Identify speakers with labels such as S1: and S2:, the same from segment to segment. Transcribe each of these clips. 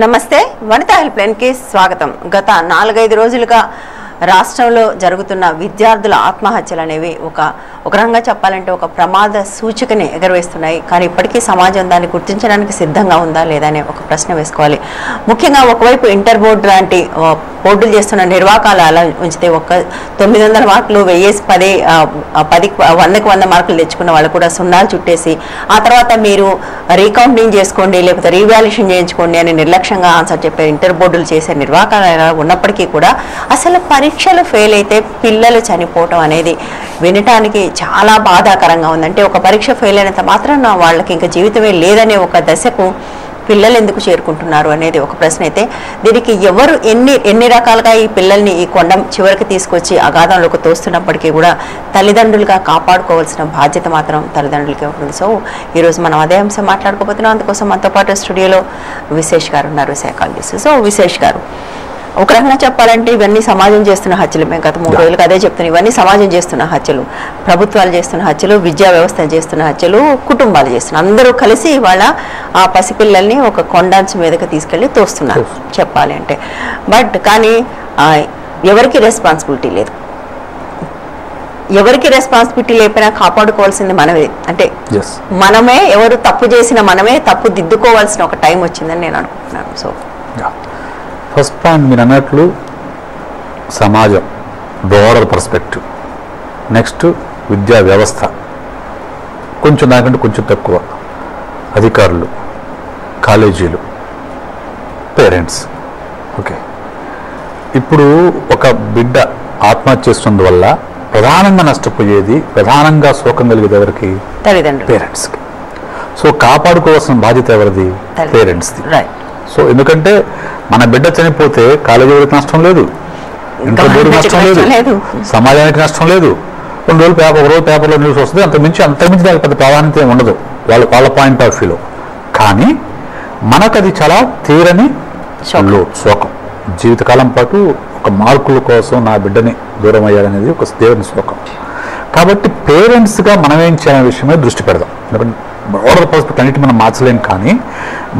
S1: నమస్తే Vanitha help line కి స్వాగతం. గత 4-5 రోజులుగా రాష్ట్రంలో జరుగుతున్న విద్యార్థుల ఆత్మహత్యలు అనేవి ఒక రంగా చెప్పాలంటే ఒక ప్రమాద సూచికని ఎగరవేస్తున్నాయి. కానీ ఇప్పటికీ సమాజం దాన్ని గుర్తించడానికి సిద్ధంగా ఉందా లేదా అనే ఒక ప్రశ్న వేసుకోవాలి. ముఖ్యంగా ఒకవైపు ఇంటర్ బోర్డు లాంటి బోర్డులు చేస్తున్న నిర్వాకాలు అలా ఉంచితే 900 మార్కులు 100కి 100 మార్కులు తెచ్చుకున్న వాళ్ళు కూడా సున్నాలు చుట్టేసి ఆ తర్వాత మీరు రీకౌంటింగ్ చేసుకోండి లేకపోతే రీవాల్యుయేషన్ చేయించుకోండి అని నిర్లక్ష్యంగా ఆన్సర్ చెప్పే ఇంటర్ బోర్డులు చేసే నిర్వాకాలు ఉన్నప్పటికీ కూడా అసలు పరీక్షలు ఫెయిల్ అయితే పిల్లలు చనిపోవటం అనేది వినటానికి చాలా బాధాకరంగా ఉంది. అంటే ఒక పరీక్ష ఫెయిల్ అయినంత మాత్రాన వాళ్ళకి ఇంకా జీవితమే లేదనే ఒక దశకు పిల్లలు ఎందుకు చేరుకుంటున్నారు అనేది ఒక ప్రశ్న అయితే దీనికి ఎవరు ఎన్ని రకాలుగా ఈ పిల్లల్ని ఈ కొండ చివరికి తీసుకొచ్చి అగాధంలోకి తోస్తున్నప్పటికీ కూడా తల్లిదండ్రులుగా కాపాడుకోవాల్సిన బాధ్యత మాత్రం తల్లిదండ్రులకే ఉంటుంది. సో ఈరోజు మనం అదే అంశం మాట్లాడుకోబోతున్నాం. అందుకోసం మనతో పాటు స్టూడియోలో విశేష్ గారు ఉన్నారు, సైకాలజిస్ట్. సో విశేష్ గారు, ఒక రకంగా చెప్పాలంటే ఇవన్నీ సమాజం చేస్తున్న హత్యలు. మేము గత 3 రోజులకు అదే చెప్తున్నాం. ఇవన్నీ సమాజం చేస్తున్న హత్యలు, ప్రభుత్వాలు చేస్తున్న హత్యలు, విద్యా వ్యవస్థ చేస్తున్న హత్యలు, కుటుంబాలు చేస్తున్న అందరూ కలిసి ఇవాళ ఆ పసిపిల్లల్ని ఒక కొండాంచు మీదకి తీసుకెళ్లి తోస్తున్నారు చెప్పాలి అంటే. కానీ ఎవరికి రెస్పాన్సిబిలిటీ లేదు. ఎవరికి రెస్పాన్సిబిలిటీ లేకపోయినా కాపాడుకోవాల్సింది మనమే. అంటే మనమే ఎవరు తప్పు చేసిన మనమే తప్పు దిద్దుకోవాల్సిన ఒక టైం వచ్చిందని నేను అనుకుంటున్నాను. సో
S2: ఫస్ట్ పాయింట్ మీరు అన్నట్లు సమాజం, బ్రాడర్ పర్స్పెక్టివ్. నెక్స్ట్ విద్యా వ్యవస్థ, కొంచెం దానికంటే కొంచెం తక్కువ అధికారులు, కాలేజీలు, పేరెంట్స్. ఓకే, ఇప్పుడు ఒక బిడ్డ ఆత్మహత్య చేస్తున్నందువల్ల ప్రధానంగా నష్టపోయేది, ప్రధానంగా శోకం కలిగేది ఎవరికి?
S1: తల్లిదండ్రులు,
S2: పేరెంట్స్కి. సో కాపాడుకోవాల్సిన బాధ్యత ఎవరిది? పేరెంట్స్ది. సో ఎందుకంటే మన బిడ్డ చనిపోతే కాలేజీకి నష్టం లేదు, ఇంటర్ బోర్డుకి నష్టం లేదు, సమాజానికి నష్టం లేదు. 2 రోజులు ఒక రోజు పేపర్లో న్యూస్ వస్తుంది, అంతకుమించి దానికి పెద్ద ప్రాధాన్యత ఉండదు వాళ్ళ పాయింట్ ఆఫ్ వ్యూలో. కానీ మనకు అది చాలా తీరని శోకం. జీవితకాలం పాటు ఒక మార్కుల కోసం నా బిడ్డని దూరం అయ్యాడనేది ఒక తీరని శోకం. కాబట్టి పేరెంట్స్గా మనం ఏం చేయాలనే విషయమే దృష్టి పెడదాం. ఎందుకంటే బ్రాడర్ పర్స్పెక్టివ్ అన్నిటి మనం మార్చలేం. కానీ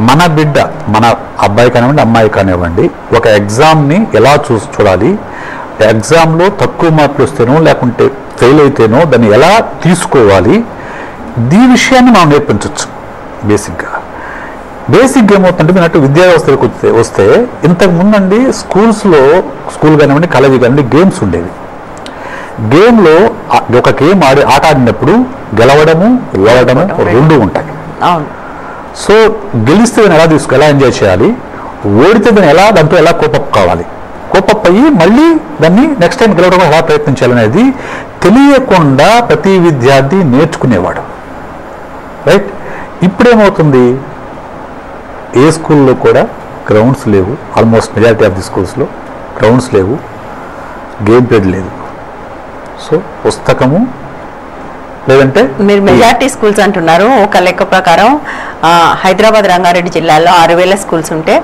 S2: మన బిడ్డ, మన అబ్బాయి కానివ్వండి, అమ్మాయి కానివ్వండి, ఒక ఎగ్జామ్ని ఎలా చూడాలి, ఎగ్జామ్లో తక్కువ మార్కులు వస్తేనో లేకుంటే ఫెయిల్ అయితేనో దాన్ని ఎలా తీసుకోవాలి, దీని విషయాన్ని మనం నేర్పించవచ్చు. బేసిక్గా ఏమవుతుందంటే మీరు విద్యా వ్యవస్థలకు వస్తే ఇంతకుముందండి స్కూల్ కానివ్వండి, కాలేజీ కానివ్వండి, గేమ్స్ ఉండేవి. గేమ్లో ఒక గేమ్ ఆట ఆడినప్పుడు గెలవడము, ఓడడము 2 ఉంటాయి. సో గెలిస్తే దాన్ని ఎలా ఎంజాయ్ చేయాలి, ఓడితే దాన్ని దాంతో ఎలా కోపప్ కావాలి, కోపప్ అయ్యి మళ్ళీ దాన్ని నెక్స్ట్ టైం గెలవడం ఎలా ప్రయత్నించాలనేది తెలియకుండా ప్రతి విద్యార్థి నేర్చుకునేవాడు. రైట్? ఇప్పుడేమవుతుంది, ఏ స్కూల్లో కూడా గ్రౌండ్స్ లేవు. ఆల్మోస్ట్ మెజారిటీ ఆఫ్ ది స్కూల్స్లో గ్రౌండ్స్ లేవు, గేమ్ పీరియడ్ లేదు. సో పుస్తకము లేదంటే
S1: మీరు మెజారిటీ స్కూల్స్ అంటున్నారు. ఒక లెక్క ప్రకారం హైదరాబాద్ రంగారెడ్డి జిల్లాలో 6000 స్కూల్స్ ఉంటే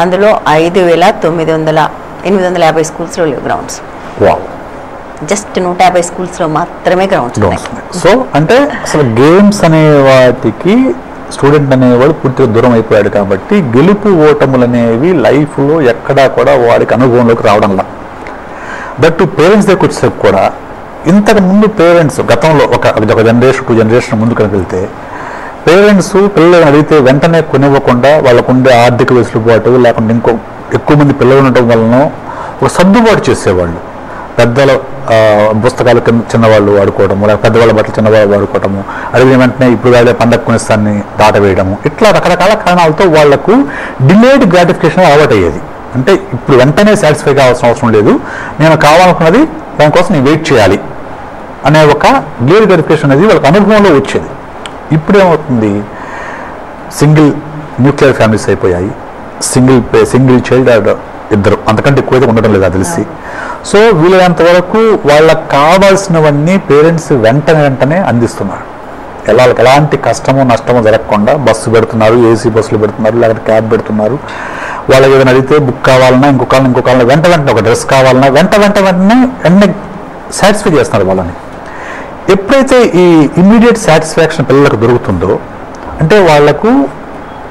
S1: అందులో 5950 స్కూల్స్లో లేవు గ్రౌండ్స్. జస్ట్ 150 స్కూల్స్లో మాత్రమే గ్రౌండ్స్.
S2: సో అంటే అసలు గేమ్స్ అనే వాటికి స్టూడెంట్ అనేవాడు పూర్తిగా దూరం అయిపోయాడు. కాబట్టి గెలుపు ఓటములు అనేవి లైఫ్లో ఎక్కడా కూడా వాడికి అనుభవంలోకి రావడంలా. దట్టు పేరెంట్స్ దగ్గర వచ్చేసరికి కూడా ఇంతకు ముందు పేరెంట్స్ గతంలో ఒక జనరేషన్ 2 జనరేషన్ ముందు కనుక వెళ్తే పేరెంట్స్ పిల్లలను అడిగితే వెంటనే కొనివ్వకుండా వాళ్ళకుండే ఆర్థిక వెసులుబాటు లేకుండా ఎక్కువ మంది పిల్లలు ఉండటం వలన ఒక సర్దుబాటు చేసేవాళ్ళు. పెద్దల పుస్తకాలు చిన్నవాళ్ళు వాడుకోవడము, లేకపోతే పెద్దవాళ్ళ బట్టలు చిన్నవాళ్ళు వాడుకోవటము, అడిగిన వెంటనే ఇప్పుడు వాడే పండగ కొనిస్తాన్ని దాటవేయడము, ఇట్లా రకరకాల కారణాలతో వాళ్లకు డిలేడ్ గ్రాటిఫికేషన్ అలవాటు అయ్యేది. అంటే ఇప్పుడు వెంటనే సాటిస్ఫై కావాల్సిన అవసరం లేదు, నేను కావాలనుకున్నది దానికోసం నేను వెయిట్ చేయాలి అనే ఒక డిలేడ్ గ్రాటిఫికేషన్ అనేది వాళ్ళకి అనుభవంలో వచ్చేది. ఇప్పుడేమవుతుంది, సింగిల్ న్యూక్లియర్ ఫ్యామిలీస్ అయిపోయాయి. సింగిల్ చైల్డ్ ఇద్దరు, అంతకంటే ఎక్కువైతే ఉండడం లేదు అది తెలిసి. సో వీలైనంత వరకు వాళ్ళకి కావాల్సినవన్నీ పేరెంట్స్ వెంటనే అందిస్తున్నారు. ఎలాంటి కష్టమో నష్టమో జరగకుండా బస్సు పెడుతున్నారు, ఏసీ బస్సులు పెడుతున్నారు, లేకపోతే క్యాబ్ పెడుతున్నారు. వాళ్ళకి ఏదైనా అడిగితే బుక్ కావాలన్నా ఇంకొకళ్ళని వెంటనే ఒక డ్రెస్ కావాలన్నా వెంటనే సాటిస్ఫై చేస్తున్నారు వాళ్ళని. ఎప్పుడైతే ఈ ఇమ్మీడియట్ సాటిస్ఫాక్షన్ పిల్లలకు దొరుకుతుందో అంటే వాళ్లకు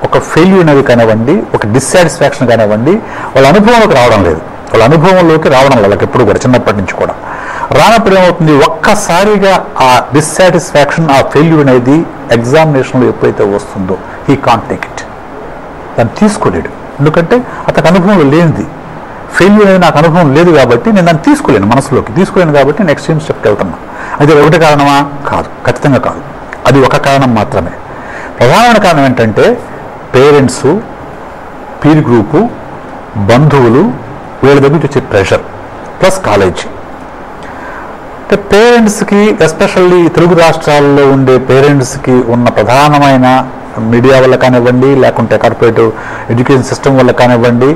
S2: ఒక ఫెయిల్యూర్ అనేది కానివ్వండి, ఒక డిస్సాటిస్ఫాక్షన్ కానివ్వండి, వాళ్ళ అనుభవంలోకి రావడం లేదు. వాళ్ళ అనుభవంలోకి రావడం లేదు వాళ్ళకి ఎప్పుడు కూడా, చిన్నప్పటి నుంచి కూడా రానప్పుడు ఏమవుతుంది, ఒక్కసారిగా ఆ డిస్సాటిస్ఫాక్షన్, ఆ ఫెయిల్యూర్ అనేది ఎగ్జామినేషన్లో ఎప్పుడైతే వస్తుందో హీ కాంట్ టేక్ ఇట్, దాన్ని తీసుకోలేడు. ఎందుకంటే అతనికి అనుభవం లేనిది, ఫెయిల్యూర్ అనేది నాకు అనుభవం లేదు కాబట్టి నేను దాన్ని తీసుకోలేను, మనసులోకి తీసుకోలేను కాబట్టి నెక్స్ట్ టైం స్టెప్కి వెళ్తున్నా. అది ఒకటి కారణమా? కాదు, ఖచ్చితంగా కాదు. అది ఒక కారణం మాత్రమే. ప్రధానమైన కారణం ఏంటంటే పేరెంట్స్, పీర్ గ్రూపు, బంధువులు, వీళ్ళ దగ్గర వచ్చే ప్రెషర్ ప్లస్ కాలేజీ. అంటే పేరెంట్స్కి, ఎస్పెషల్లీ తెలుగు రాష్ట్రాల్లో ఉండే పేరెంట్స్కి ఉన్న ప్రధానమైన మీడియా వల్ల కానివ్వండి, లేకుంటే కార్పొరేటివ్ ఎడ్యుకేషన్ సిస్టమ్ వల్ల కానివ్వండి,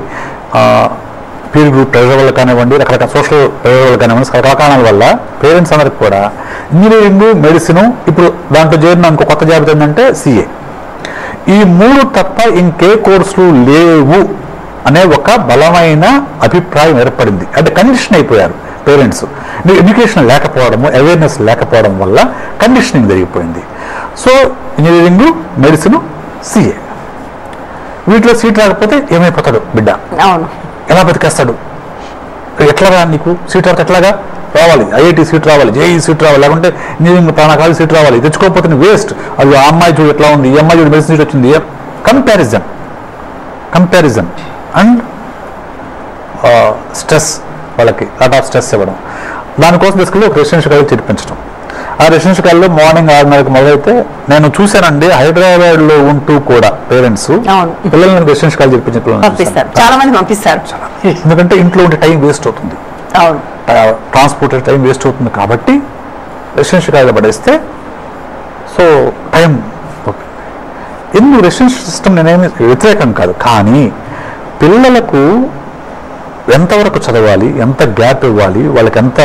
S2: పీర్ గ్రూప్ ప్రెషర్ వల్ల కానివ్వండి, రకరకాల సోషల్ ప్రెషర్ వల్ల కానివ్వండి, రకరకాల కారణాల వల్ల పేరెంట్స్ అందరికి కూడా ఇంజనీరింగ్, మెడిసిన్, ఇప్పుడు దాంట్లో చేరిన ఇంకో కొత్త జాబితా ఏంటంటే సిఏ, ఈ 3 తప్ప ఇంకే కోర్సులు లేవు అనే ఒక బలమైన అభిప్రాయం ఏర్పడింది. అంటే కండిషన్ అయిపోయారు పేరెంట్స్. ఎడ్యుకేషన్ లేకపోవడము, అవేర్నెస్ లేకపోవడం వల్ల కండిషనింగ్ జరిగిపోయింది. సో ఇంజనీరింగ్, మెడిసిన్, సిఏ, వీటిలో సీట్ రాకపోతే ఏమైపోతాడు బిడ్డ?
S1: అవును,
S2: ఎలా బతికేస్తాడు? ఎట్లాగా నీకు సీట్ రాక ఎట్లాగా రావాలి? ఐఐటి సీట్ రావాలి, జేఈ సీట్ రావాలి, లేకుంటే ఇంజనీరింగ్ ప్రాణకాల సీట్ రావాలి. తెచ్చుకోకపోతే వేస్ట్. అది ఆ అమ్మాయి చూడు ఎట్లా ఉంది, ఈ అమ్మాయి చూడు మెడిసిన్ సీట్ వచ్చింది. కంపారిజన్ అండ్ స్ట్రెస్, వాళ్ళకి లాట్ ఆఫ్ స్ట్రెస్ ఇవ్వడం. దానికోసం తీసుకెళ్ళి ఒక రెసిడెన్షియల్ కాలేజ్ చేర్పించడం. ఆ రెసిడెన్షియల్ కాలేజ్లో మార్నింగ్ 6:30కి మొదలైతే నేను చూశానండి, హైదరాబాద్లో ఉంటూ కూడా పేరెంట్స్ పిల్లలను రెసిడెన్షియల్ కాలేజ్ చేర్పించిన పిల్లలు
S1: చాలా మంది పంపిస్తారు.
S2: ఎందుకంటే ఇంట్లో ఉంటే టైం వేస్ట్ అవుతుంది, ట్రాన్స్పోర్ట్ టైం వేస్ట్ అవుతుంది కాబట్టి రెసిడెన్షియల్ కాలేజ్ పడేస్తే సో టైం. ఎందుకు రెసిడెన్షియల్ సిస్టమ్ నేనేమి వ్యతిరేకం కాదు, కానీ పిల్లలకు ఎంతవరకు చదవాలి, ఎంత గ్యాప్ ఇవ్వాలి, వాళ్ళకి ఎంత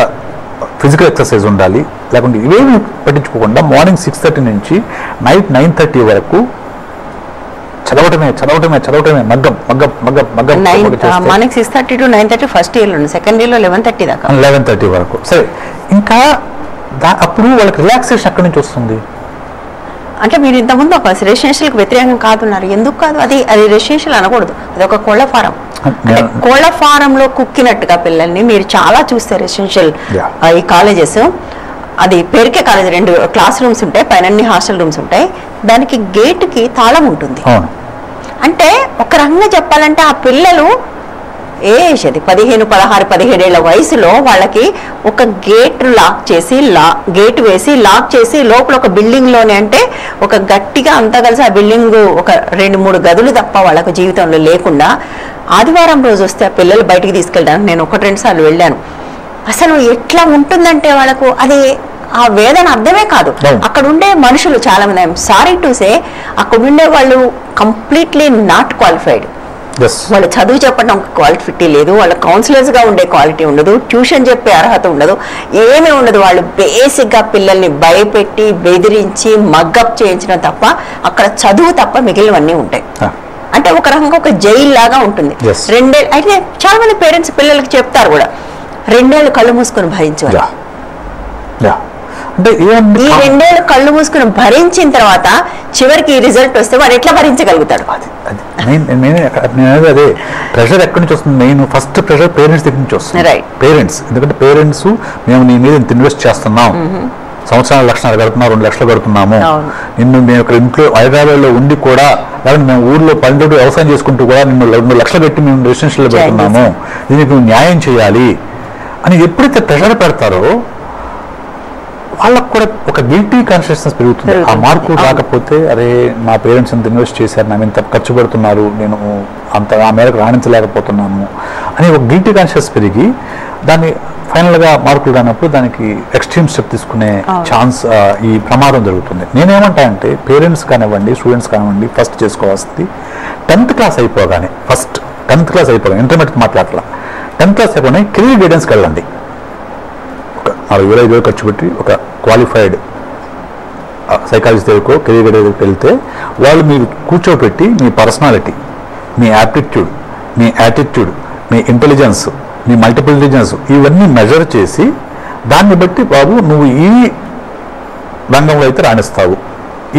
S2: ఫిజికల్ ఎక్సర్సైజ్ ఉండాలి, లేకుంటే ఇవేమి పట్టించుకోకుండా మార్నింగ్ 6:30 నుంచి నైట్ 9:30 వరకు చదవటమే మగ్గం.
S1: మార్నింగ్ 6:30 to 9:30 ఫస్ట్ ఇయర్లో, సెకండ్ ఇయర్లో 11:30 దాకా,
S2: 11:30 వరకు. సరే, ఇంకా అప్పుడు వాళ్ళకి రిలాక్సేషన్ ఎక్కడి నుంచి వస్తుంది?
S1: అంటే మీరు ఇంతకుముందు ఒక రెసిడెన్షియల్కి వ్యతిరేకం కాదున్నారు. ఎందుకు కాదు? అది రెసిడెన్షియల్ అనకూడదు, అది ఒక కోళ్ల ఫారం. కోళ్ల ఫారంలో కుక్కినట్టుగా పిల్లల్ని మీరు చాలా చూస్తారు రెసిడెన్షియల్ ఈ కాలేజెస్. అది పేరుకే కాలేజ్, 2 క్లాస్ రూమ్స్ ఉంటాయి, పైన హాస్టల్ రూమ్స్ ఉంటాయి, దానికి గేటుకి తాళం ఉంటుంది. అంటే ఒక రకంగా చెప్పాలంటే ఆ పిల్లలు ఏజ్ అది 15, 16, 17 ఏళ్ల వయసులో వాళ్ళకి ఒక గేట్ గేట్ వేసి లాక్ చేసి లోపల ఒక బిల్డింగ్లోనే, అంటే ఒక గట్టిగా అంతా కలిసి ఆ బిల్డింగ్ ఒక 2-3 గదులు తప్ప వాళ్ళకు జీవితంలో లేకుండా, ఆదివారం రోజు వస్తే ఆ పిల్లలు బయటికి తీసుకెళ్ళడానికి నేను 1-2 సార్లు వెళ్ళాను. అసలు ఎట్లా ఉంటుందంటే వాళ్ళకు అది ఆ వేదన అర్థమే కాదు. అక్కడ ఉండే మనుషులు చాలా మంది, ఐఎమ్ సారీ టు సే, అక్కడ ఉండే వాళ్ళు కంప్లీట్లీ నాట్ క్వాలిఫైడ్. వాళ్ళు చదువు చెప్పడం క్వాలిటీ లేదు, వాళ్ళ కౌన్సిలర్స్గా ఉండే క్వాలిటీ ఉండదు, ట్యూషన్ చెప్పే అర్హత ఉండదు, ఏమీ ఉండదు. వాళ్ళు బేసిక్గా పిల్లల్ని భయపెట్టి బెదిరించి మగ్గప్ చేయించడం తప్ప అక్కడ చదువు తప్ప మిగిలినవన్నీ ఉంటాయి. అంటే ఒక రకంగా ఒక జైలు లాగా ఉంటుంది. 2 ఏళ్ళు అయితే చాలా మంది పేరెంట్స్ పిల్లలకి చెప్తారు కూడా, 2 ఏళ్ళు కళ్ళు మూసుకొని భరించాలి. ఈ 2 ఏళ్ళు కళ్ళు మూసుకుని భరించిన తర్వాత చివరికి ఈ రిజల్ట్ వస్తే వాడు ఎట్లా భరించగలుగుతాడు?
S2: అదే ప్రెషర్ ఎక్కడి నుంచి వస్తుంది? మెయిన్ ఫస్ట్ ప్రెషర్ పేరెంట్స్ దగ్గర నుంచి వస్తుంది. పేరెంట్స్, ఎందుకంటే పేరెంట్స్ మేము నీ మీద ఇంత ఇన్వెస్ట్ చేస్తున్నాం, సంవత్సరాలు 1,00,000 కడుతున్నాం, 2 లక్షలు కడుతున్నాము, మేము ఇక్కడ ఇంట్లో హైదరాబాద్లో ఉండి కూడా, లేకపోతే మేము ఊర్లో పల్లెటూరు వ్యవసాయం చేసుకుంటూ కూడా నిన్ను 2 లక్షలు పెట్టి మేము రెసిడెన్షియల్లో పెడుతున్నాము, దీనికి న్యాయం చేయాలి అని ఎప్పుడైతే ప్రెషర్ పెడతారో వాళ్ళకు కూడా ఒక గిల్టీ కాన్షియస్నెస్ పెరుగుతుంది. ఆ మార్కు రాకపోతే అరే మా పేరెంట్స్ ఎంత ఇన్వెస్ట్ చేశారు, నా ఎంత ఖర్చు పెడుతున్నారు, నేను అంత ఆ మేరకు రాణించలేకపోతున్నాను అని ఒక గిల్టీ కాన్షియస్ పెరిగి దాన్ని ఫైనల్గా మార్కులు రానప్పుడు దానికి ఎక్స్ట్రీమ్ స్టెప్ తీసుకునే ఛాన్స్, ఈ ప్రమాదం జరుగుతుంది. నేనేమంటా అంటే పేరెంట్స్ కానివ్వండి, స్టూడెంట్స్ కానివ్వండి, ఫస్ట్ చేసుకోవాల్సింది 10th క్లాస్ అయిపోగానే, ఫస్ట్ 10th క్లాస్ అయిపోగానే, ఇంటర్మీడియట్ మాట్లాడాల, 10th క్లాస్ అయిపోగానే కెరీర్ గైడెన్స్కి వెళ్ళండి. ఒక 4,000-5,000 ఖర్చు పెట్టి ఒక క్వాలిఫైడ్ సైకాలజిస్ట్ దగ్గరకో కెరీర్ గైడెన్స్ దగ్గరికి వెళ్తే వాళ్ళు మీరు కూర్చోబెట్టి మీ పర్సనాలిటీ, మీ యాప్టిట్యూడ్, మీ యాటిట్యూడ్, మీ ఇంటెలిజెన్స్, మీ మల్టిపుల్ ఇంటెలిజెన్స్ ఇవన్నీ మెజర్ చేసి దాన్ని బట్టి బాబు నువ్వు ఈ రంగంలో అయితే రాణిస్తావు,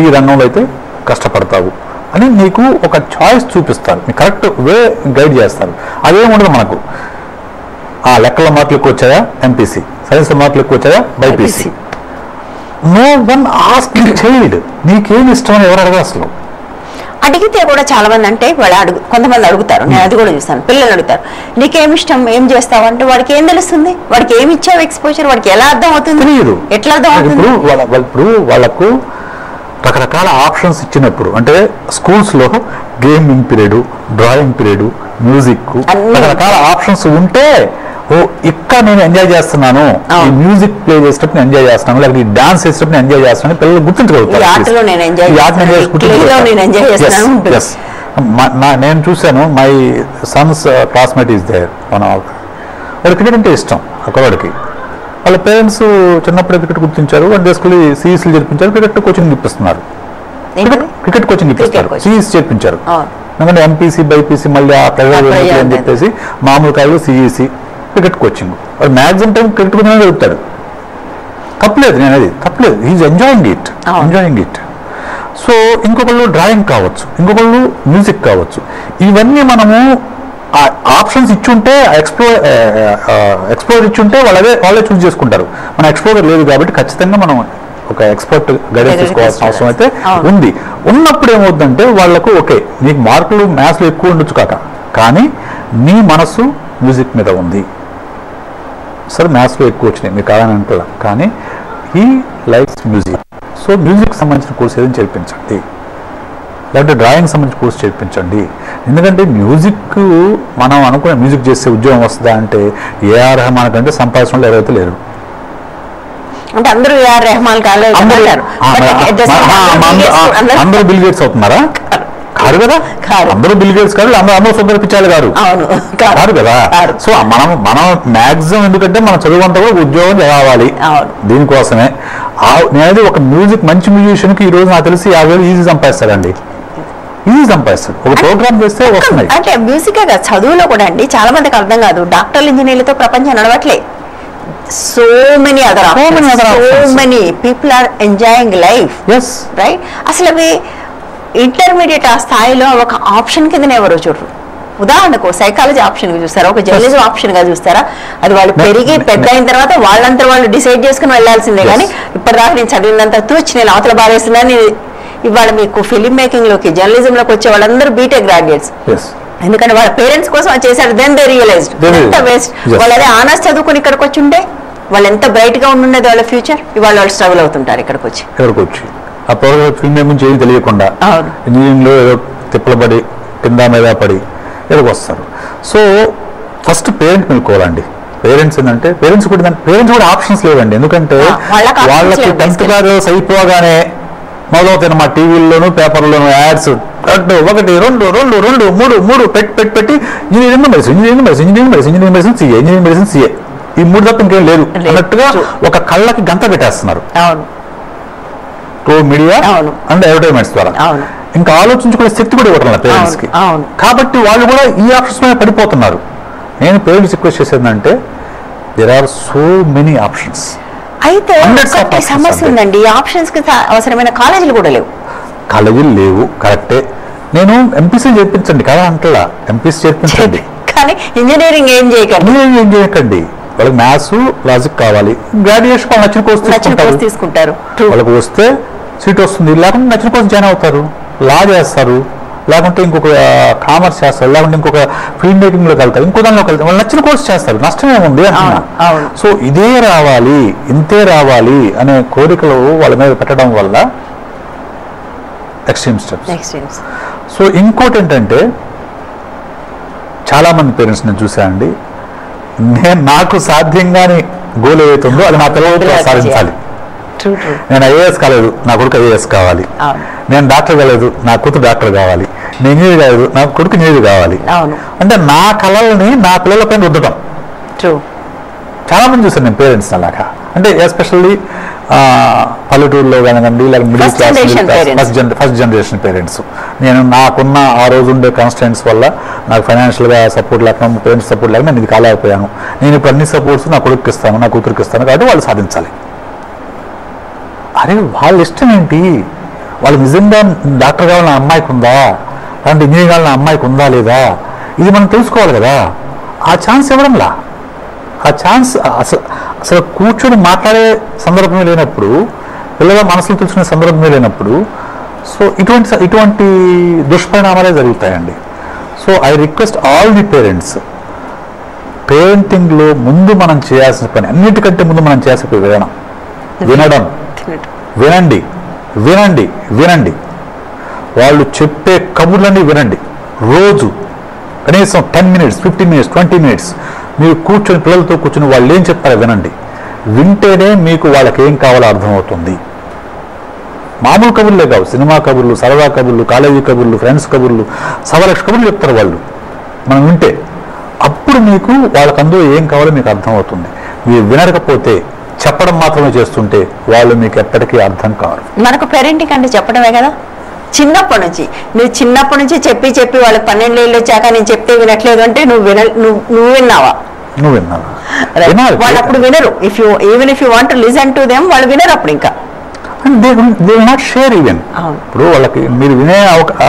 S2: ఈ రంగంలో అయితే కష్టపడతావు, అని నీకు ఒక చాయిస్ చూపిస్తారు, నీకు కరెక్ట్ వే గైడ్ చేస్తారు. అదేముండదు మనకు. లెక్కల మార్కులు ఎక్కువ వచ్చాయా ఎంపీసీ, సైన్స్ మార్కులు ఎక్కువ వచ్చాయా BiPC. No one ask the child నీకేమి ఇష్టం అని ఎవరు అడగరు అసలు.
S1: అడిగితే కూడా చాలా మంది అంటే వాళ్ళు కొంతమంది అడుగుతారు, నేను అది కూడా చూస్తాను, పిల్లలు అడుగుతారు నీకేమి ఇష్టం ఏం చేస్తావు అంటే వాడికి ఏం తెలుస్తుంది, వాడికి ఏమి ఇచ్చావు ఎక్స్పోజర్, వాడికి ఎలా అర్థం అవుతుంది,
S2: తెలియదు
S1: ఎట్లా అర్థం అవుతుంది.
S2: ఇప్పుడు వాళ్ళకు రకరకాల ఆప్షన్స్ ఇచ్చినప్పుడు అంటే స్కూల్స్లో gaming period, drawing period, music రకరకాల ఆప్షన్స్ ఉంటే ఇక్కడ నేను ఎంజాయ్ చేస్తున్నాను, ఈ మ్యూజిక్ ప్లే చేసేటప్పుడు నేను ఎంజాయ్ చేస్తున్నాను, లేకపోతే ఈ డాన్స్ చేసేటప్పుడు నేను ఎంజాయ్ చేస్తున్నాను పిల్లలు గుర్తించగలుగుతారు. నేను చూశాను, my son's classmate is there, వాడు క్రికెట్ అంటే ఇష్టం అక్కడికి. వాళ్ళ పేరెంట్స్ చిన్నప్పుడే క్రికెట్ గుర్తించారు, వాళ్ళు తీసుకెళ్ళి సిఈసీలు చేర్పించారు, క్రికెట్ కోచింగ్ ఇప్పిస్తున్నారు, క్రికెట్ కోచింగ్ ఇప్పిస్తారు, సిఈసీ చేర్పించారు. ఎందుకంటే ఎంపీసీ బైపీసీ మళ్ళీ ఆ ప్రైవేట్ అని చెప్పేసి మామూలు కాదు సిఈసీ క్రికెట్ కోచింగ్. వాడు మ్యాక్సిమం టైం క్రికెట్ కోచింగ్ జరుగుతాడు, తప్పలేదు, నేను అది తప్పలేదు, ఈజ్ ఎంజాయింగ్ ఇట్. సో ఇంకొకళ్ళు డ్రాయింగ్ కావచ్చు, ఇంకొకళ్ళు మ్యూజిక్ కావచ్చు. ఇవన్నీ మనము ఆప్షన్స్ ఇచ్చుంటే ఎక్స్ప్లోర్ ఇచ్చుంటే వాళ్ళే చూస్ చేసుకుంటారు. మన ఎక్స్ప్లోర్ లేదు కాబట్టి ఖచ్చితంగా మనం ఒక ఎక్స్పర్ట్ గైడెన్స్ తీసుకోవాల్సిన అవసరం అయితే ఉంది. ఉన్నప్పుడు ఏమవుతుందంటే వాళ్లకు ఓకే నీకు మార్కులు మ్యాథ్స్లో ఎక్కువ ఉండొచ్చు కానీ నీ మనసు మ్యూజిక్ మీద ఉంది, సరే మ్యాథ్స్లో ఎక్కువ వచ్చినాయి మీకు కాదని అంటున్నా, కానీ he likes music. So music సంబంధించిన కోర్స్ ఏదైనా చేర్పించండి, లేకపోతే డ్రాయింగ్ సంబంధించిన కోర్స్ చేర్పించండి. ఎందుకంటే మ్యూజిక్ మనం అనుకునే మ్యూజిక్ చేసే ఉద్యోగం వస్తుందా అంటే ఏఆర్ రెహమాన్ కంటే సంపాదించడంలో ఎవరైతే లేరు.
S1: అంటే అందరూ ఏఆర్ రెహమాన్ కాలేదు,
S2: అందరూ బిల్ గేట్స్ అవుతున్నారా? కాదు కదా, అందరూ బిల్ గేట్స్ కాదు, అందరూ సుందర పిచాయలు గారు కాదు కదా. సో మనం మ్యాక్సిమం ఎందుకంటే మన చదువు అంతా కూడా ఉద్యోగం కావాలి, దీనికోసమే. నేనది ఒక మంచి మ్యూజిషియన్ కి ఈ రోజు నాకు తెలిసి 50,000 ఈజీ సంపాదిస్తాడండి, ఈజీ సంపాదిస్తాడు. ఒక ప్రోగ్రామ్ చేస్తే వస్తున్నాయి.
S1: అంటే మ్యూజిక్ చదువులో కూడా అండి చాలా మందికి అర్థం కాదు, డాక్టర్లు ఇంజనీర్లతో ప్రపంచం నడవట్లే. So many people are enjoying life, right? అసలు అవి ఇంటర్మీడియట్ ఆ స్థాయిలో ఒక ఆప్షన్ కిందనే ఎవరో చూడరు. ఉదాహరణకు సైకాలజీ ఆప్షన్ గా చూస్తారా, ఒక జర్నలిజం ఆప్షన్ గా చూస్తారా? అది వాళ్ళు పెరిగి పెద్ద అయిన తర్వాత వాళ్ళంతా వాళ్ళు డిసైడ్ చేసుకుని వెళ్లాల్సిందే. కానీ ఇప్పటిదాకా నేను చదివినంత తూచి నేను అవతల బారేస్తున్నాను. ఇవాళ మీకు ఫిలిం మేకింగ్ లోకి జర్నలిజం లోకి వచ్చే వాళ్ళందరూ బీటెక్ గ్రాడ్యుయేట్స్. ఎందుకంటే వాళ్ళ పేరెంట్స్ కోసం చేశారు, దెన్ దే రియలైజ్డ్ ఎంత వేస్ట్. వాళ్ళు అదే ఆనర్స్ చదువుకుని ఇక్కడికి వచ్చి ఉంటే వాళ్ళు ఎంత బ్రైట్ గా ఉండుండేది వాళ్ళ ఫ్యూచర్. ఇవాళ వాళ్ళు స్ట్రగుల్ అవుతుంటారు ఇక్కడికి వచ్చి.
S2: ఆ ఫిల్మ్ గురించి ఏమి తెలియకుండా ఇంజనీరింగ్ లో ఏదో తిప్పలబడి కింద మీద పడి ఎక్కడికి వస్తారు. సో ఫస్ట్ పేరెంట్ మెలుకోవాలండి. పేరెంట్స్ ఏంటంటే పేరెంట్స్ కూడా ఆప్షన్స్ లేవండి. ఎందుకంటే వాళ్ళకి 10th క్లాస్ అయిపోగానే మొదలవుతాయి మా టీవీల్లోనూ పేపర్లోనూ యాడ్స్. 1 2 3 పెట్టి ఇంజనీరింగ్ మెడిసిన్ సిఏ ఈ 3 తప్ప ఇంకేం లేదు అన్నట్టుగా ఒక కళ్ళకి గంట పెట్టేస్తున్నారు మీడియా అండ్ అడ్వర్టైజ్మెంట్స్ ద్వారా. ఇంకా ఆలోచించుకునే శక్తి కూడా ఇవ్వటం పేరెంట్స్ కి. కాబట్టి వాళ్ళు కూడా ఈ ఆప్షన్స్ మీద పడిపోతున్నారు. నేను పేరెంట్స్ రిక్వెస్ట్ చేసేదంటే there are so many options.
S1: అయితే సమస్య ఉందండి, ఈ ఆప్షన్స్ కి అవసరమైన కాలేజీలు కూడా లేవు.
S2: కాలేజీలు లేవు కరెక్టే. నేను ఎంపీసీ చేర్పించండి కదా అంటలా, ఎంపీసీ చేర్పించండి కానీ
S1: ఇంజనీరింగ్ ఏం
S2: చేయకండి. వాళ్ళకి మ్యాథ్స్ లాజిక్ కావాలి, గ్రాడ్యుయేషన్ వాళ్ళు నచ్చిన కోర్స్ తీసుకుంటారు. వాళ్ళకి వస్తే సీట్ వస్తుంది, లేకుంటే నచ్చిన కోర్స్ జాయిన్ అవుతారు, లా చేస్తారు, లేకుంటే ఇంకొక కామర్స్ చేస్తారు, లేకుంటే ఇంకొక ఫిల్మ్ మేకింగ్ లోకి వెళ్తారు, ఇంకో దానిలోకి వెళ్తారు. వాళ్ళు నచ్చిన కోర్స్ చేస్తారు, నష్టం ఏముంది అంటున్నా. సో ఇదే రావాలి ఇంతే రావాలి అనే కోరికలు వాళ్ళ మీద పెట్టడం వల్ల ఎక్స్ట్రీమ్ స్టెప్స్. సో ఇంకోటి ఏంటంటే చాలా మంది పేరెంట్స్ నేను చూసానండి, నాకు సాధ్యంగాని గోల్ ఏదైతుందో అది నా పిల్లలతో సాధించాలి. నేను ఐఏఎస్ కాలేదు, నా కొడుకు ఐఏఎస్ కావాలి. నేను డాక్టర్ కాలేదు, నా కూతురు డాక్టర్ కావాలి. నేను ఇంజనీర్ కాలేదు, నా కొడుకు ఇంజనీర్ కావాలి. అంటే నా కళల్ని నా పిల్లల పైన రుద్దటం. చాలా మంది చూసాను నేను పేరెంట్స్ అలాగా. అంటే ఎస్పెషల్లీ పల్లెటూరులో కానివ్వండి, లేకపోతే middle class first generation parents. నేను నాకున్న ఆ రోజు ఉండే కాన్స్టెంట్స్ వల్ల నాకు ఫైనాన్షియల్గా సపోర్ట్ లేకుండా, పేరెంట్స్ సపోర్ట్ లేకుండా నేను ఇది కాలేకపోయాను. నేను ఇప్పుడు అన్ని సపోర్ట్స్ నా కొడుకుకి ఇస్తాను, నా కూతురికి ఇస్తాను, కాబట్టి వాళ్ళు సాధించాలి. అరే వాళ్ళ ఇష్టం ఏంటి, వాళ్ళు నిజంగా డాక్టర్ కావాలన్న అమ్మాయికి ఉందా, లేదంటే ఇంజనీర్ కావాలన్న అమ్మాయికి ఉందా లేదా, ఇది మనం తెలుసుకోవాలి కదా. ఆ ఛాన్స్ ఇవ్వడంలా, ఆ ఛాన్స్ అసలు కూర్చొని మాట్లాడే సందర్భమే లేనప్పుడు, పిల్లల మనసులు తెలుసుకునే సందర్భమే లేనప్పుడు, సో ఇటువంటి దుష్పరిణామాలే జరుగుతాయండి. So I request all the parents, పేరెంటింగ్లో ముందు మనం చేయాల్సిన పని, అన్నిటికంటే ముందు మనం చేయాల్సిన పని వినడం. వినండి వినండి వినండి, వాళ్ళు చెప్పే కబుర్లన్నీ వినండి. రోజు కనీసం 10 minutes, 15 minutes, 20 minutes మీరు కూర్చొని పిల్లలతో కూర్చొని వాళ్ళు ఏం చెప్తారో వినండి. వింటేనే మీకు వాళ్ళకి ఏం కావాలో అర్థమవుతుంది. మామూలు కబుర్లే కావు, సినిమా కబుర్లు, సరదా కబుర్లు, కాలేజీ కబుర్లు, ఫ్రెండ్స్ కబుర్లు, 1,00,000 కబుర్లు చెప్తారు వాళ్ళు. మనం వింటే అప్పుడు మీకు వాళ్ళకి అందులో ఏం కావాలో మీకు అర్థమవుతుంది. మీరు వినకపోతే చెప్పడం మాత్రమే చేస్తుంటే వాళ్ళు మీకు ఎప్పటికీ అర్థం కారు.
S1: మనకు పేరెంటింగ్ అంటే చెప్పడమే కదా. చిన్నప్పటి నుంచి నువ్వు చిన్నప్పటి నుంచి చెప్పి చెప్పి వాళ్ళకి 12 ఏళ్ళు వచ్చాక నేను చెప్తే వినట్లేదు అంటే నువ్వు విన్నావా?
S2: నువ్వు విన్నావా?
S1: వాళ్ళు అప్పుడు వినరు. Even if you want to listen to them, వాళ్ళు వినరు అప్పుడు. ఇంకా
S2: they will not share even. ఇప్పుడు వాళ్ళకి మీరు వినే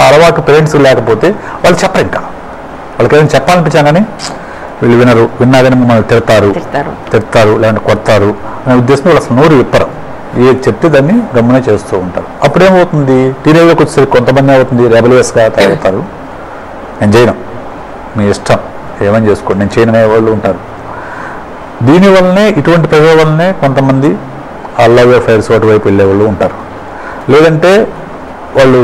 S2: అలవాటు పేరెంట్స్ లేకపోతే వాళ్ళు చెప్పరు. ఇంకా వాళ్ళకి ఏదైనా చెప్పాలనిపించా కానీ వీళ్ళు వినరు. విన్నాగానే మమ్మల్ని తిడతారు లేదంటే కొడతారు అనే ఉద్దేశంతో వాళ్ళు అసలు నోరు విప్పరు. ఏది చెప్తే దాన్ని గమనే చేస్తూ ఉంటారు. అప్పుడేమవుతుంది, టీనేజ్లోకి వచ్చేసరికి కొంతమంది అవుతుంది రెబలియస్గా తయారవుతారు. నేను చేయను, మీ ఇష్టం ఏమని చేసుకోండి, నేను చేయననే వాళ్ళు ఉంటారు. దీనివల్లనే, ఇటువంటి ప్రజల వల్లనే కొంతమంది లవ్ అఫైర్స్ వైపు వెళ్ళే వాళ్ళు ఉంటారు. లేదంటే వాళ్ళు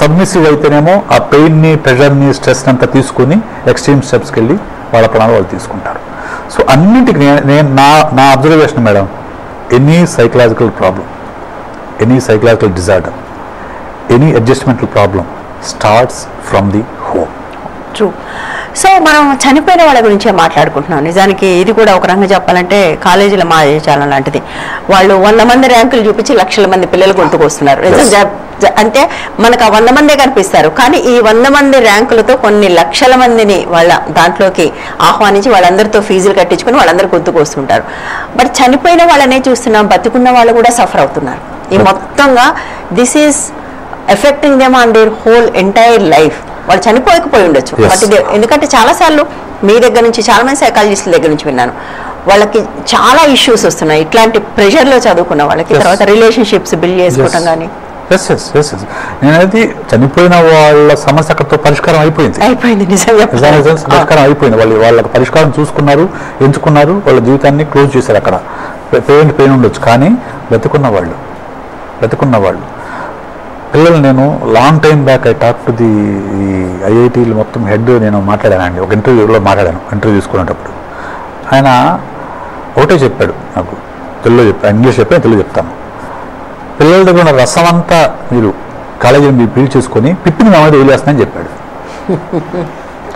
S2: సబ్మిసివ్ అయితేనేమో ఆ పెయిన్ని, ప్రెషర్ని, స్ట్రెస్ని అంతా తీసుకుని ఎక్స్ట్రీమ్ స్టెప్స్కి వెళ్ళి వాళ్ళ ప్రాణాలు వాళ్ళు తీసుకుంటారు. సో అన్నింటికి నేను నా observation madam, any psychological problem, any psychological disorder, any adjustmental problem starts from the home.
S1: True. So మనం చనిపోయిన వాళ్ళ గురించే మాట్లాడుకుంటున్నాం. నిజానికి ఇది కూడా ఒక రంగం చెప్పాలంటే కాలేజీలో మాయాజాలం లాంటిది. వాళ్ళు 100 మంది ర్యాంకులు చూపించి లక్షల మంది పిల్లలు గొంతుకొస్తున్నారు. అంటే మనకు ఆ 100 మందే కనిపిస్తారు, కానీ ఈ 100 మంది ర్యాంకులతో కొన్ని లక్షల మందిని వాళ్ళ దాంట్లోకి ఆహ్వానించి వాళ్ళందరితో ఫీజులు కట్టించుకొని వాళ్ళందరూ గొంతుకొస్తుంటారు. బట్ చనిపోయిన వాళ్ళనే చూస్తున్నాం, బతుకున్న వాళ్ళు కూడా సఫర్ అవుతున్నారు. ఈ మొత్తంగా this is effecting them on their whole entire life. వాళ్ళు చనిపోయకపోయి ఉండొచ్చు, బట్ ఎందుకంటే చాలాసార్లు మీ దగ్గర నుంచి, చాలా మంది సైకాలజిస్టుల దగ్గర నుంచి విన్నాను, వాళ్ళకి చాలా ఇష్యూస్ వస్తున్నాయి ఇట్లాంటి ప్రెషర్లో చదువుకున్న వాళ్ళకి. తర్వాత రిలేషన్షిప్స్ బిల్డ్ చేసుకోవటం కానీ.
S2: నేనది చనిపోయిన వాళ్ళ సమస్య అక్కడితో పరిష్కారం అయిపోయింది. పరిష్కారం అయిపోయింది. వాళ్ళకి పరిష్కారం చూసుకున్నారు, ఎంచుకున్నారు, వాళ్ళ జీవితాన్ని క్లోజ్ చేశారు. అక్కడ పెయిన్ ఉండొచ్చు, కానీ బతుకున్న వాళ్ళు పిల్లలు, నేను long time back I talk to the ఐఐటీలు మొత్తం హెడ్ నేను మాట్లాడానండి. ఒక ఇంటర్వ్యూలో మాట్లాడాను. ఇంటర్వ్యూ తీసుకునేటప్పుడు ఆయన ఒకటే చెప్పాడు నాకు, తెలుగులో చెప్పాను, ఇంగ్లీష్ చెప్పాను, తెలుగు చెప్తాను. పిల్లల దగ్గర ఉన్న రసం అంతా మీరు కాలేజీని మీరు పీల్ చేసుకొని పిప్పిని మా మీద వదిలేస్తానని చెప్పాడు.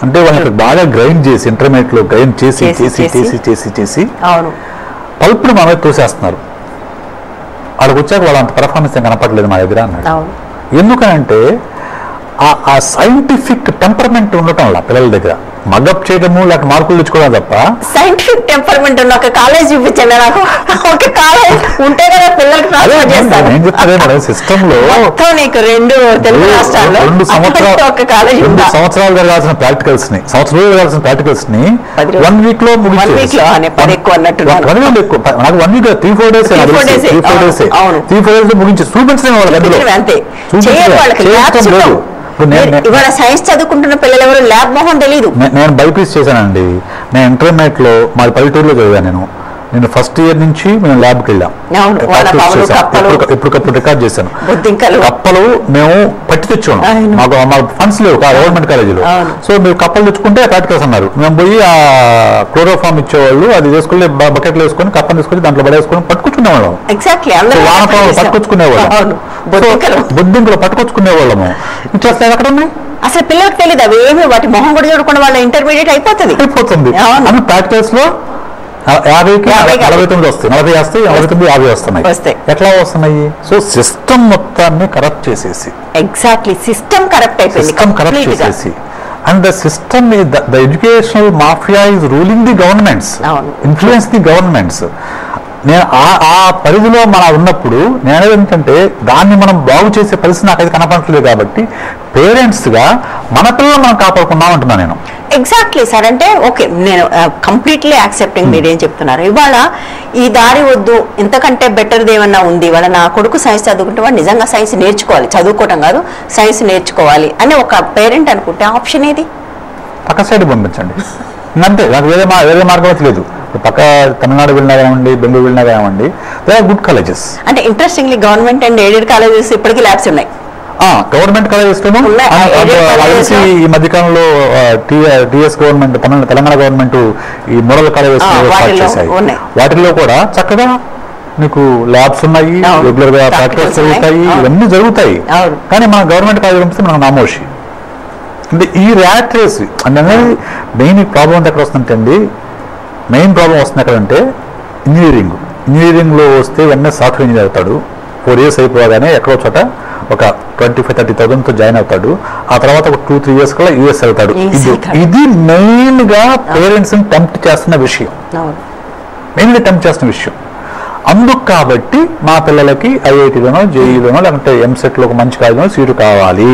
S2: అంటే వాళ్ళకి బాగా గ్రైండ్ చేసి, ఇంటర్మీడియట్లో గ్రైండ్ చేసి చేసి చేసి చేసి చేసి పల్పుని మా మీద తోసేస్తున్నారు. వాళ్ళకి వచ్చాక వాళ్ళ అంత పెర్ఫార్మెన్స్ ఏం కనపడలేదు మా దగ్గర అన్నాడు. ఎందుకనంటే ఆ సైంటిఫిక్ టెంపర్మెంట్ ఉండటం వల్ల పిల్లల దగ్గర మగప్ చేయడము, లేకపోతే మార్కులు తెచ్చుకోవడం తప్ప
S1: సైంటిఫిక్ టెంపర్మెంట్ ఉన్న ఒక కాలేజ్ చూపించండి నాకు. ఒక కాలేజ్ ఉంటే కదా పిల్లలకి
S2: ఏం చెప్తారు సిస్టమ్ లో
S1: నీకు 2 తెలుగు రాష్ట్రాల్లో
S2: 2 సంవత్సరాలు జరగాల్సిన ప్రాక్టికల్స్ ని, జరగాల్సిన ప్రాక్టికల్స్ ని 1 week లో ముగించి, నాకు 1 week 3-4 days 3-4 days ముగించి చూపించడం వాళ్ళకి.
S1: ఇవాళ సైన్స్ చదువుకుంటున్న పిల్లలు ఎవరు ల్యాబ్ మొహం తెలియదు.
S2: నేను బైపీసీ చేశానండి. నేను ఇంటర్మీడియట్ లో మాది పల్లెటూరులో చదివాను. నేను ఫస్ట్ ఇయర్ నుంచి మేము ల్యాబ్కి వెళ్ళాం. ఎప్పటికప్పుడు రికార్డ్ చేశాను. కప్పలు మేము పట్టి తెచ్చాము, మాకు ఫండ్స్ లేవు గవర్నమెంట్ కాలేజీలో. సో మీరు కప్పలు తెచ్చుకుంటే ప్రాక్టికల్స్ అన్నారు. మేము పోయి ఆ క్లోరోఫామ్ ఇచ్చేవాళ్ళు, అది తీసుకెళ్ళి బకెట్లు వేసుకొని కప్పని తీసుకొని దాంట్లో పడేసుకొని పట్టుకొచ్చుకునేవాళ్ళం. వానపాములు పట్టుకొచ్చుకునేవాళ్ళం, బొద్దింకలు పట్టుకొచ్చుకునేవాళ్ళము. ఇట్లా ఎక్కడ ఉన్నాయి
S1: అసలు పిల్లలకు తెలియదు అవి ఏమి. వాటి మొహం కూడా చూడకుండా వాళ్ళ ఇంటర్మీడియట్ అయిపోతుంది.
S2: అవి ప్రాక్టికల్స్ లో 50కి 49 వస్తాయి, 40 వస్తాయి, 49, 50 వస్తున్నాయి. ఎట్లా వస్తున్నాయి? సో సిస్టమ్ మొత్తాన్ని కరప్ట్ చేసేసి,
S1: ఎగ్జాక్ట్లీ సిస్టమ్ కరప్ట్
S2: చేసేసి, and the system, the educational mafia is ruling the governments, influence the governments. నేను ఆ పరిధిలో మనం ఉన్నప్పుడు నేను ఏంటంటే దాన్ని మనం బాగు చేసే పరిస్థితి నాకైతే కనపడట్లేదు. కాబట్టి పేరెంట్స్గా మన పిల్లలు మనం కాపాడుకున్నాం అంటున్నాను నేను.
S1: Exactly sir. అంటే ఓకే, నేను కంప్లీట్లీ యాక్సెప్టింగ్ మీరేం చెప్తున్నారు. ఇవాళ ఈ దారి వద్దు, ఇంతకంటే బెటర్ది ఏమన్నా ఉంది, వాళ్ళ నా కొడుకు సైన్స్ చదువుకుంటే వాడు నిజంగా సైన్స్ నేర్చుకోవాలి, చదువుకోవటం కాదు సైన్స్ నేర్చుకోవాలి అని ఒక పేరెంట్ అనుకుంటే ఆప్షన్ ఏది?
S2: పక్క సైడ్ పంపించండి అంతే. నాకు వేరే మార్గం అయితే లేదు. పక్క తమిళనాడు వెళ్ళినా కానివ్వండి, బెంగళూరు వెళ్ళినా కానివ్వండి, దే ఆర్ గుడ్ కాలేజెస్.
S1: అంటే interestingly government and aided colleges ఇప్పటికీ ల్యాబ్స్ ఉన్నాయి.
S2: గవర్నమెంట్ కాలేజెస్ ఈ మధ్యకాలంలో టిఎస్ గవర్నమెంట్ తెలంగాణ గవర్నమెంట్ ఈ మోడల్ కాలేజెస్ చేశాయి. వాటిల్లో కూడా చక్కగా మీకు ల్యాబ్స్ ఉన్నాయి, రెగ్యులర్ గా ప్రాక్టీస్ జరుగుతాయి, ఇవన్నీ జరుగుతాయి. కానీ మన గవర్నమెంట్ కాలేజ్ పంపిస్తే మనకు నామోషి. అంటే ఈ ర్యాట్ రేస్ అంటే మెయిన్ ప్రాబ్లం ఎక్కడ వస్తుందంటే అండి, మెయిన్ ప్రాబ్లం వస్తుంది ఎక్కడంటే ఇంజనీరింగ్లో వస్తే వెంటనే సాఫ్ట్వేర్ ఇంజనీర్ అవుతాడు. 4 years అయిపోగానే ఎక్కడో చోట ఒక 25,000-30,000తో జాయిన్ అవుతాడు. ఆ తర్వాత ఒక 2-3 years కల్లా యూఎస్ అవుతాడు. ఇది మెయిన్ గా పేరెంట్స్ టెంప్ట్ చేస్తున్న విషయం, అందుకు కాబట్టి మా పిల్లలకి ఐఐటీలోనో జేఈలోనో లేకుంటే ఎంసెట్లో ఒక మంచి కాలేజీలో సీటు కావాలి,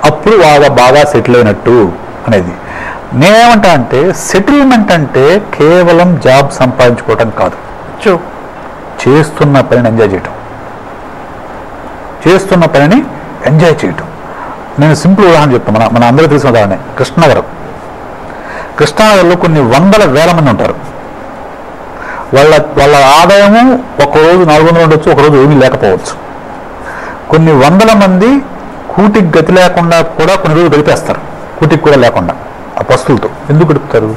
S2: అప్పుడు బాగా సెటిల్ అయినట్టు అనేది. నేనేమంటా అంటే సెటిల్మెంట్ అంటే కేవలం జాబ్ సంపాదించుకోవటం కాదు, చేస్తున్న పనిని ఎంజాయ్ చేయటం. నేను సింపుల్ ఉదాహరణ చెప్తాను. మన అందరూ తెలిసిన ఉదాహరణ కృష్ణానగర్లో కొన్ని 100,000 మంది ఉంటారు. వాళ్ళ ఆదాయము ఒకరోజు 400 ఉండొచ్చు, ఒకరోజు ఏమీ లేకపోవచ్చు. కొన్ని 100 మంది కూటికి గతి లేకుండా కూడా కొన్ని రోజులు గడిపేస్తారు, కూటికి కూడా లేకుండా ఆ పస్తులతో. ఎందుకు గడుపుతారు?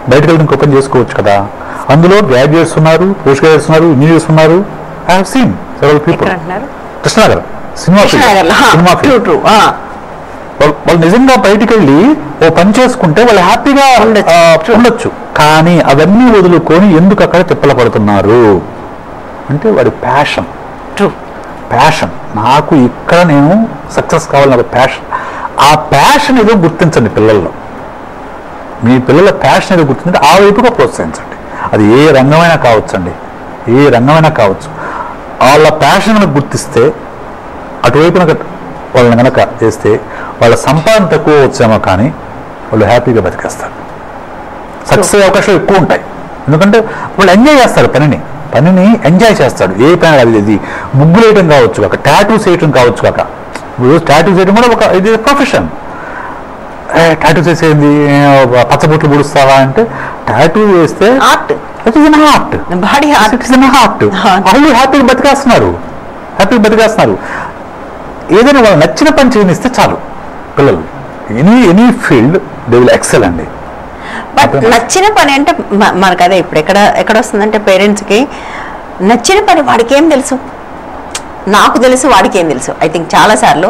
S2: బయటకు వెళ్ళి ఓపెన్ చేసుకోవచ్చు కదా. అందులో గ్రాడ్యుయేట్స్ ఉన్నారు, పోస్ట్ గ్రాడ్యుయేట్స్ ఉన్నారు, ఇంజనీర్స్ ఉన్నారు. I have seen several people. Krishnanagar cinema వాళ్ళు నిజంగా బయటికి వెళ్ళి ఓ పని చేసుకుంటే వాళ్ళు హ్యాపీగా ఉండొచ్చు. కానీ అవన్నీ వదులుకొని ఎందుకు అక్కడ తిప్పల పడుతున్నారు అంటే వాడి ప్యాషన్. నాకు ఇక్కడ నేను సక్సెస్ కావాలని ఒక ప్యాషన్. ఆ ప్యాషన్ ఏదో గుర్తించండి పిల్లల్లో. మీ పిల్లల ప్యాషన్ ఏదో గుర్తించండి, ఆ వైపుగా ప్రోత్సహించండి. అది ఏ రంగమైనా కావచ్చు. వాళ్ళ ప్యాషన్ గుర్తిస్తే అటువైపున వాళ్ళని కనుక చేస్తే వాళ్ళ సంపాదన తక్కువ వచ్చేమో కానీ వాళ్ళు హ్యాపీగా బతికేస్తారు. సక్సెస్ అయ్యే అవకాశాలు ఎక్కువ ఉంటాయి. ఎందుకంటే వాళ్ళు ఎంజాయ్ చేస్తారు, పనిని ఎంజాయ్ చేస్తాడు. ఏ పని అది ముగ్గులు వేయడం కావచ్చు, ఒక టాటూస్ వేయటం కావచ్చు. టాటూస్ వేయడం కూడా ఒక ఇది ప్రొఫెషన్. టాటూస్ వేసేది పచ్చబొట్లు పొడుస్తావా అంటే టాటూ వేస్తే వాళ్ళు హ్యాపీగా బతికేస్తున్నారు. ఏదైనా వాళ్ళు నచ్చిన పని చేయనిస్తే చాలు పిల్లలు. Any field they will excel అండి.
S1: బట్ నచ్చిన పని అంటే మనకు అదే ఇప్పుడు ఎక్కడ వస్తుందంటే పేరెంట్స్కి నచ్చిన పని వాడికి ఏం తెలుసు, నాకు తెలుసు, వాడికి ఏం తెలుసు. ఐ థింక్ చాలాసార్లు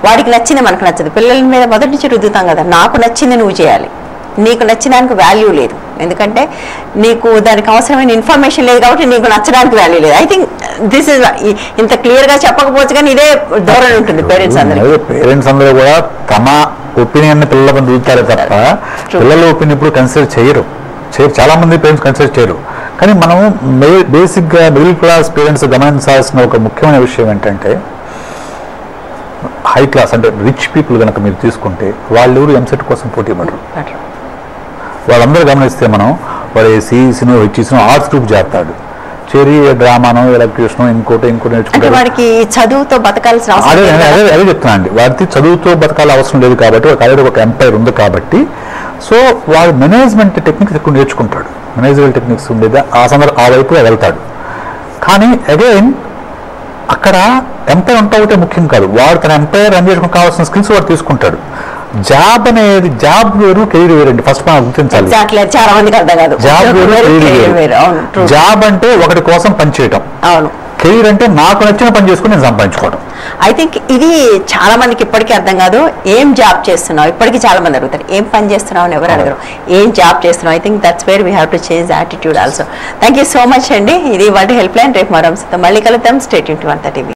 S1: వాడికి నచ్చింది మనకు నచ్చదు. పిల్లల మీద మొదటి నుంచి రుద్దుతాం కదా, నాకు నచ్చింది నువ్వు చేయాలి, నీకు నచ్చడానికి వాల్యూ లేదు, ఎందుకంటే నీకు దానికి అవసరమైన ఇన్ఫర్మేషన్ లేదు కాబట్టి నీకు నచ్చడానికి వాల్యూ లేదు. ఐ థింక్ దిస్ ఇస్ ఇంత క్లియర్గా చెప్పకపోవచ్చు కానీ ఇదే ధోరణి ఉంటుంది పేరెంట్స్
S2: అందరూ కూడా తమ ఒపీనియన్ పిల్లలకు దిగుతారే తప్ప పిల్లల ఒపీనియన్ ఇప్పుడు కన్సిడర్ చేయరు. చాలా మంది పేరెంట్స్ కన్సిడర్ చేయరు. కానీ మనం బేసిక్గా మిడిల్ క్లాస్ పేరెంట్స్ గమనించాల్సిన ఒక ముఖ్యమైన విషయం ఏంటంటే హై క్లాస్ అంటే రిచ్ పీపుల్ కనుక మీరు తీసుకుంటే వాళ్ళు ఎవరు ఎంసెట్ కోసం పోటీ పడరు. వాళ్ళందరూ గమనిస్తే మనం వాడు సిఈసీనో హెచ్ఈసీనో ఆర్ట్స్ గ్రూప్ చేస్తాడు, చేరి డ్రామానో ఎలక్ట్యూషనో ఇంకోటి నేర్చుకుంటాడు.
S1: వాడికి చదువుతో బతకాల్సిన
S2: అదే చెప్తున్నా అండి. వాడికి చదువుతో బతకాల అవసరం లేదు కాబట్టి వాడికి ఒక ఎంపైర్ ఉంది కాబట్టి సో వాడు మేనేజ్మెంట్ టెక్నిక్స్ ఎక్కువ నేర్చుకుంటాడు. మేనేజ్మెంట్ టెక్నిక్స్ ఉండేది ఆ వైపుగా వెళ్తాడు. కానీ అగైన్ అక్కడ ఎంపైర్ ఉంటా ఒకటే ముఖ్యం కాదు, వాడు తన ఎంపైర్ రన్ చేసుకుని కావాల్సిన స్కిల్స్ వాడు తీసుకుంటాడు. జాబ్ అనేది జాబ్ వేరు, కెరీర్ వేరండి. ఫస్ట్ మనం గుర్తించాలి. జాబ్ అంటే ఒకటి కోసం పనిచేయటం, కెరీర్ అంటే నాకు నచ్చిన పని చేసుకుని నేను సంపాదించుకోవడం.
S1: ఐ థింక్ ఇది చాలా మందికి ఇప్పటికీ అర్థం కాదు. ఏం జాబ్ చేస్తున్నావు ఇప్పటికీ చాలా మంది అడుగుతారు, ఏం పని చేస్తున్నావు అని ఎవరు అడగరు, ఏం జాబ్ చేస్తున్నావు. I think that's where we have to change attitude also. Thank you so much అండి. ఇది వాటి హెల్ప్ లైన్. రేపు మరో అంశంతో మళ్ళీ కలుద్దాం. Stay tune to 130 TV.